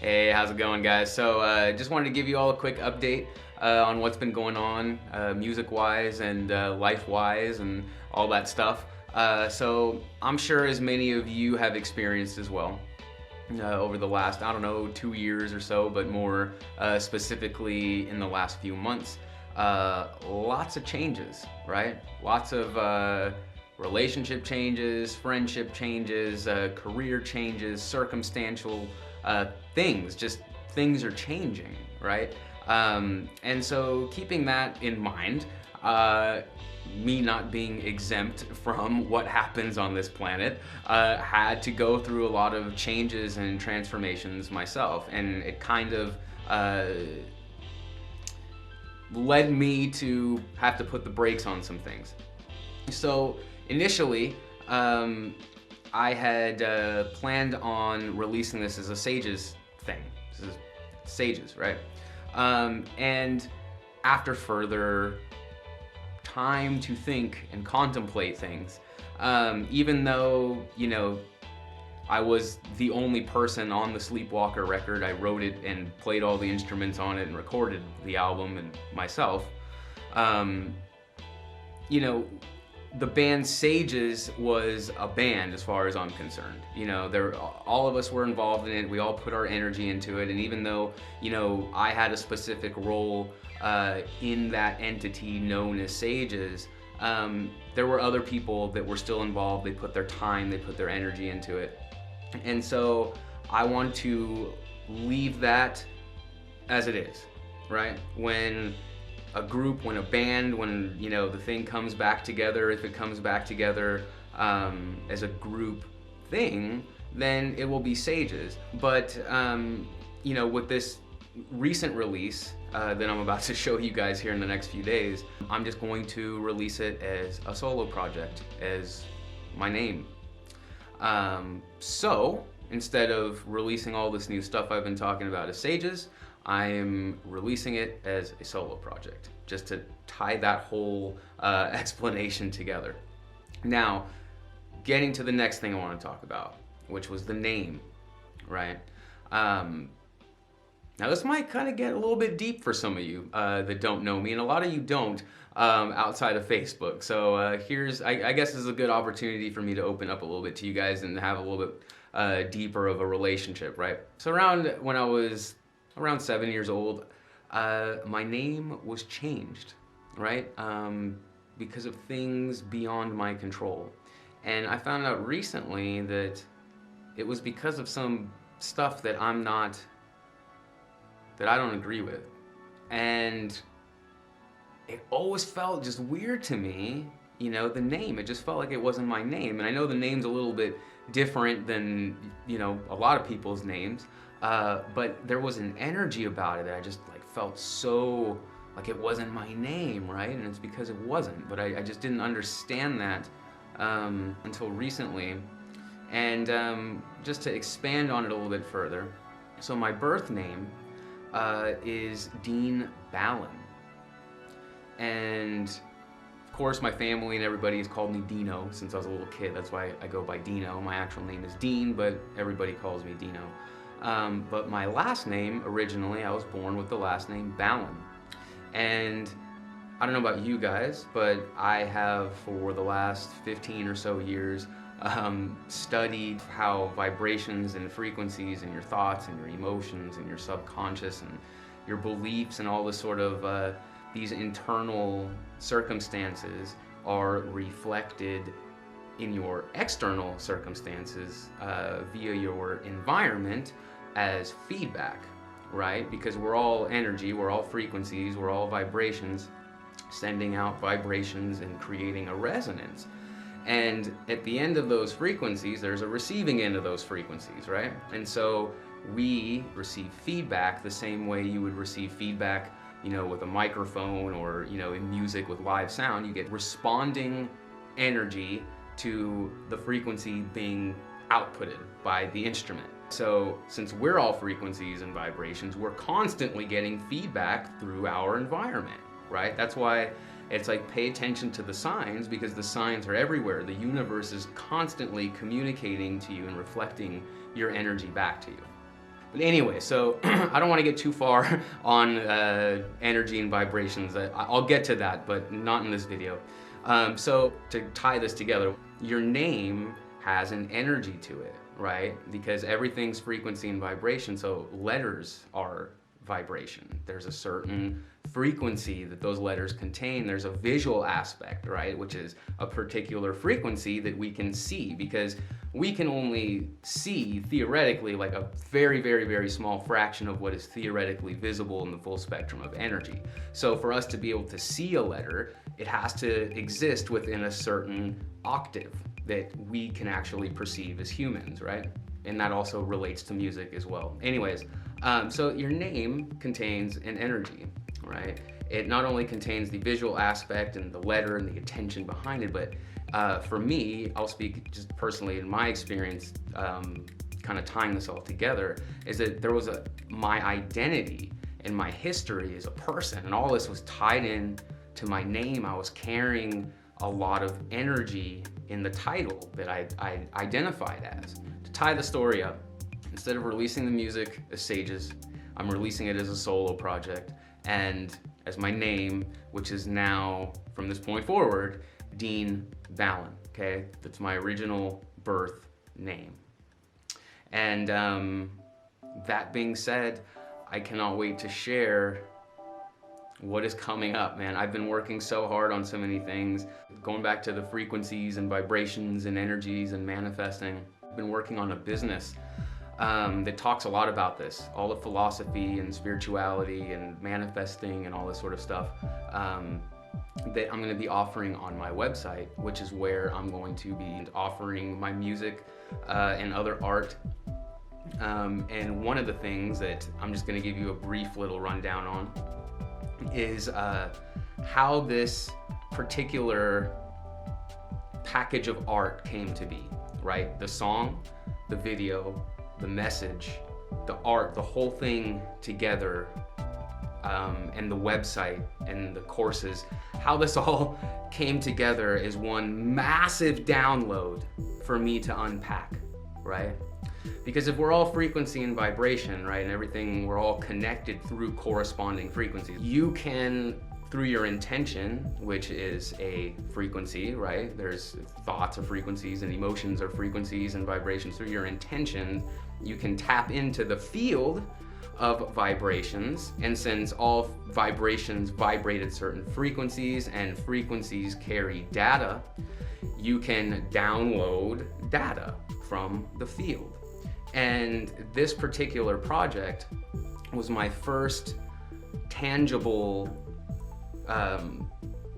Hey, how's it going, guys? So, just wanted to give you all a quick update on what's been going on, music-wise and life-wise, and all that stuff. So, I'm sure as many of you have experienced as well over the last, I don't know, 2 years or so, but more specifically in the last few months. Lots of changes, right? Lots of relationship changes, friendship changes, career changes, circumstantial things. Just things are changing, right? And so keeping that in mind, me not being exempt from what happens on this planet, had to go through a lot of changes and transformations myself, and it kind of led me to have to put the brakes on some things. So initially, I had planned on releasing this as a Sages thing. This is Sages, right? And after further time to think and contemplate things, even though, I was the only person on the Sleepwalker record. I wrote it and played all the instruments on it and recorded the album and myself. The band Sages was a band as far as I'm concerned. All of us were involved in it. We all put our energy into it. And even though, I had a specific role in that entity known as Sages, there were other people that were still involved. They put their time, they put their energy into it. And so I want to leave that as it is, right? When a group, when a band, when the thing comes back together, if it comes back together as a group thing, then it will be Sages. But with this recent release that I'm about to show you guys here in the next few days, I'm just going to release it as a solo project, as my name. So instead of releasing all this new stuff I've been talking about as Sages, I'm releasing it as a solo project, just to tie that whole explanation together. Now, getting to the next thing I want to talk about, which was the name, right? Now this might kind of get a little bit deep for some of you that don't know me, and a lot of you don't outside of Facebook. So I guess this is a good opportunity for me to open up a little bit to you guys and have a little bit deeper of a relationship, right? So when I was around 7 years old, my name was changed, right? Because of things beyond my control. And I found out recently that it was because of some stuff that I don't agree with. And it always felt just weird to me, the name. It just felt like it wasn't my name. And I know the name's a little bit different than, a lot of people's names. But there was an energy about it that I just felt so like it wasn't my name, right? And it's because it wasn't. But I just didn't understand that until recently. And just to expand on it a little bit further, so my birth name is Dean Ballin. And of course my family and everybody has called me Dino since I was a little kid. That's why I go by Dino. My actual name is Dean, but everybody calls me Dino. But my last name, originally, I was born with the last name Ballin. And I don't know about you guys, but I have for the last 15 or so years studied how vibrations and frequencies and your thoughts and your emotions and your subconscious and your beliefs and all this sort of these internal circumstances are reflected in your external circumstances via your environment as feedback, right? Because we're all energy, we're all frequencies, we're all vibrations, sending out vibrations and creating a resonance. And at the end of those frequencies, there's a receiving end of those frequencies, right? And so we receive feedback the same way you would receive feedback, with a microphone or, in music with live sound. You get responding energy to the frequency being outputted by the instrument. So since we're all frequencies and vibrations, we're constantly getting feedback through our environment, right? That's why it's like, pay attention to the signs, because the signs are everywhere. The universe is constantly communicating to you and reflecting your energy back to you. But anyway, so I don't want to get too far on energy and vibrations. I'll get to that, but not in this video. So to tie this together, your name has an energy to it, right? Because everything's frequency and vibration, so letters are vibration. There's a certain frequency that those letters contain. There's a visual aspect, right? Which is a particular frequency that we can see, because we can only see theoretically like a very, very, very small fraction of what is theoretically visible in the full spectrum of energy. So for us to be able to see a letter, it has to exist within a certain octave that we can actually perceive as humans, right? And that also relates to music as well. Anyways, so your name contains an energy, right? It not only contains the visual aspect and the letter and the intention behind it, but for me, I'll speak just personally in my experience, kind of tying this all together, is that there was my identity and my history as a person, and all this was tied in to my name. I was carrying a lot of energy in the title that I identified as. To tie the story up, instead of releasing the music as Sages, I'm releasing it as a solo project and as my name, which is now, from this point forward, Dean Ballin, okay? That's my original birth name. And that being said, I cannot wait to share what is coming up, man. I've been working so hard on so many things, going back to the frequencies and vibrations and energies and manifesting. I've been working on a business that talks a lot about this, all the philosophy and spirituality and manifesting and all this sort of stuff that I'm going to be offering on my website, which is where I'm going to be offering my music and other art. And one of the things that I'm just going to give you a brief little rundown on is how this particular package of art came to be, right? The song, the video, the message, the art, the whole thing together, and the website and the courses, how this all came together is one massive download for me to unpack, right? Because if we're all frequency and vibration, right, and everything, we're all connected through corresponding frequencies, you can, through your intention, which is a frequency, right? There's thoughts are frequencies and emotions are frequencies and vibrations. Through your intention, you can tap into the field of vibrations, and since all vibrations vibrate at certain frequencies and frequencies carry data, you can download data from the field. And this particular project was my first tangible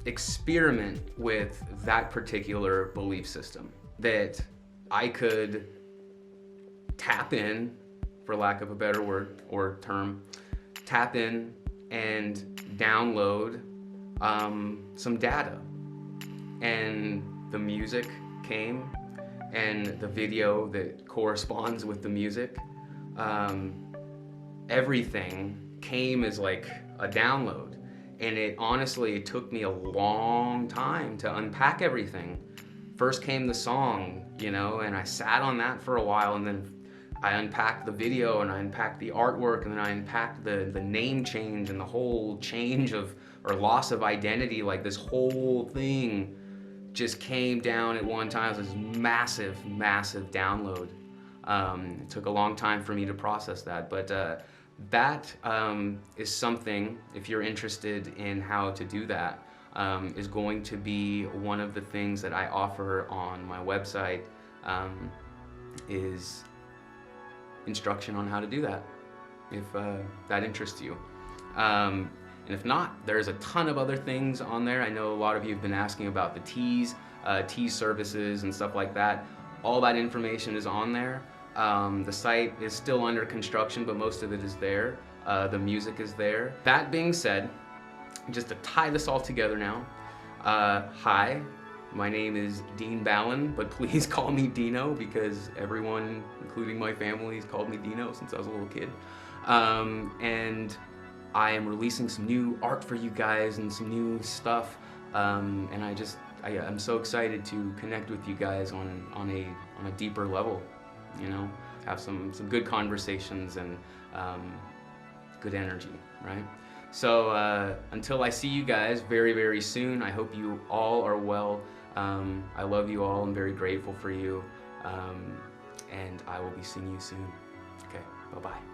experiment with that particular belief system, that I could tap in, for lack of a better word or term, tap in and download some data. And the music came, and the video that corresponds with the music, everything came as like a download. And it honestly took me a long time to unpack everything. First came the song, you know, and I sat on that for a while, and then I unpacked the video and I unpacked the artwork, and then I unpacked the name change and the whole change of, or loss of identity. Like this whole thing just came down at one time. It was this massive, massive download. It took a long time for me to process that, but that is something, if you're interested in how to do that, is going to be one of the things that I offer on my website, is instruction on how to do that, if that interests you. And if not, there's a ton of other things on there. I know a lot of you have been asking about the teas services and stuff like that. All that information is on there. The site is still under construction, but most of it is there. The music is there. That being said, just to tie this all together now, hi, my name is Dean Ballin, but please call me Dino, because everyone, including my family, has called me Dino since I was a little kid. And I am releasing some new art for you guys and some new stuff, and I'm so excited to connect with you guys on a deeper level, you know. have some good conversations and good energy, right? So until I see you guys very, very soon, I hope you all are well. I love you all. I'm very grateful for you. And I will be seeing you soon. Okay, bye-bye.